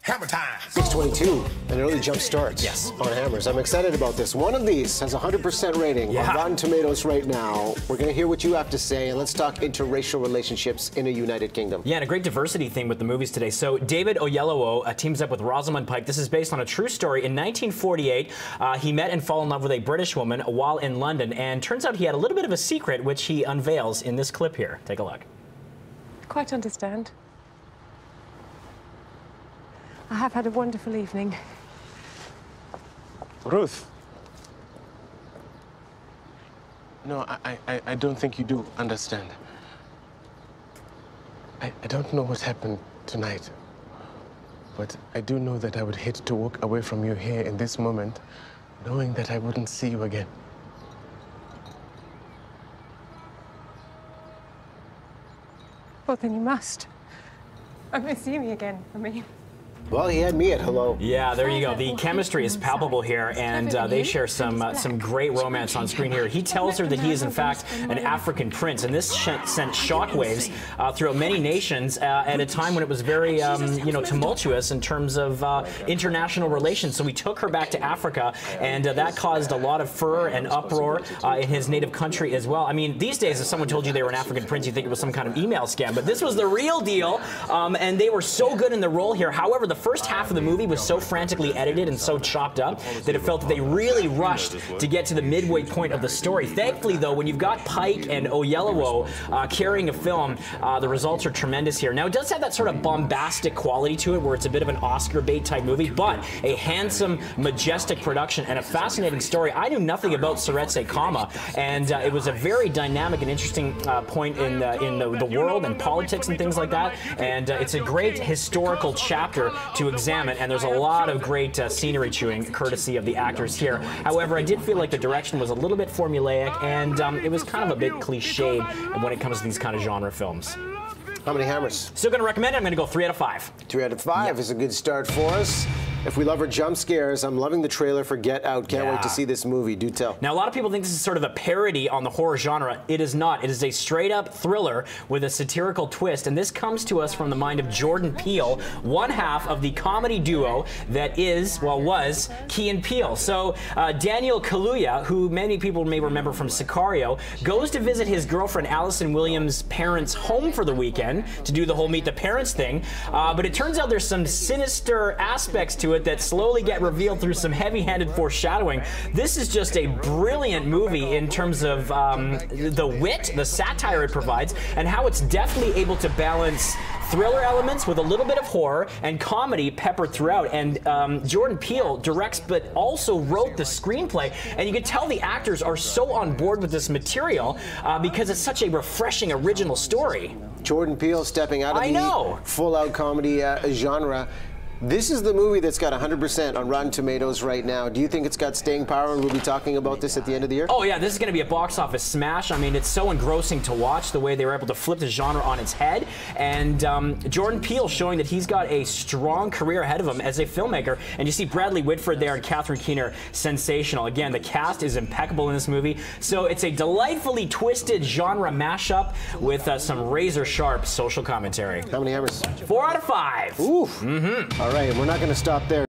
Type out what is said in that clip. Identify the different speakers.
Speaker 1: Hammer time.
Speaker 2: 622, an early jump start
Speaker 3: Yes.
Speaker 2: on Hammers. I'm excited about this. One of these has a 100% rating on Rotten Tomatoes right now. We're going to hear what you have to say, and let's talk interracial relationships in a United Kingdom.
Speaker 3: Yeah, and a great diversity theme with the movies today. So David Oyelowo teams up with Rosamund Pike. This is based on a true story. In 1948, he met and fell in love with a British woman while in London, and turns out he had a little bit of a secret, which he unveils in this clip here. Take a look.
Speaker 4: Quite understand. I have had a wonderful evening.
Speaker 5: Ruth. No, I don't think you do understand. I don't know what happened tonight, but I do know that I would hate to walk away from you here in this moment, knowing that I wouldn't see you again.
Speaker 4: Well, then you must. I'm going to see me again, I mean.
Speaker 2: Well, he had me at hello.
Speaker 3: Yeah, there you go. The chemistry is palpable here, and they share some great romance on screen here. He tells her that he is, in fact, an African prince, and this sent shockwaves throughout many nations at a time when it was very, tumultuous in terms of international relations. So he took her back to Africa, and that caused a lot of furor and uproar in his native country as well. I mean, these days, if someone told you they were an African prince, you'd think it was some kind of email scam, but this was the real deal, and they were so good in the role here. However, the first half of the movie was so frantically edited and so chopped up that it felt that they really rushed to get to the midway point of the story. Thankfully, though, when you've got Pike and Oyelowo carrying a film, the results are tremendous here. Now, it does have that sort of bombastic quality to it where it's a bit of an Oscar bait type movie, but a handsome, majestic production and a fascinating story. I knew nothing about Seretse Khama, and it was a very dynamic and interesting point in the world and politics and things like that, and it's a great historical chapter to examine, and there's a lot of great scenery chewing courtesy of the actors here. However, I did feel like the direction was a little bit formulaic, and it was kind of a bit cliched when it comes to these kind of genre films.
Speaker 2: How many hammers?
Speaker 3: Still going to recommend it. I'm going to go 3 out of 5.
Speaker 2: 3 out of 5 is a good start for us. If we love our jump scares, I'm loving the trailer for Get Out. Can't wait to see this movie. Do tell.
Speaker 3: Now, a lot of people think this is sort of a parody on the horror genre. It is not. It is a straight-up thriller with a satirical twist, and this comes to us from the mind of Jordan Peele, one half of the comedy duo that was Key and Peele. So Daniel Kaluuya, who many people may remember from Sicario, goes to visit his girlfriend Allison Williams' parents' home for the weekend to do the whole Meet the Parents thing, but it turns out there's some sinister aspects to it that slowly get revealed through some heavy-handed foreshadowing. This is just a brilliant movie in terms of the wit, the satire it provides, and how it's definitely able to balance thriller elements with a little bit of horror and comedy peppered throughout. And Jordan Peele directs but also wrote the screenplay, and you can tell the actors are so on board with this material because it's such a refreshing original story.
Speaker 2: Jordan Peele stepping out of the full-out comedy genre. This is the movie that's got 100% on Rotten Tomatoes right now. Do you think it's got staying power, and we'll be talking about this at the end of the year?
Speaker 3: Oh yeah, this is going to be a box office smash. I mean, it's so engrossing to watch the way they were able to flip the genre on its head. And Jordan Peele showing that he's got a strong career ahead of him as a filmmaker. And you see Bradley Whitford there and Catherine Keener, sensational. Again, the cast is impeccable in this movie. So it's a delightfully twisted genre mashup with some razor-sharp social commentary.
Speaker 2: How many hammers?
Speaker 3: 4 out of 5.
Speaker 2: Oof. All right, we're not going to stop there.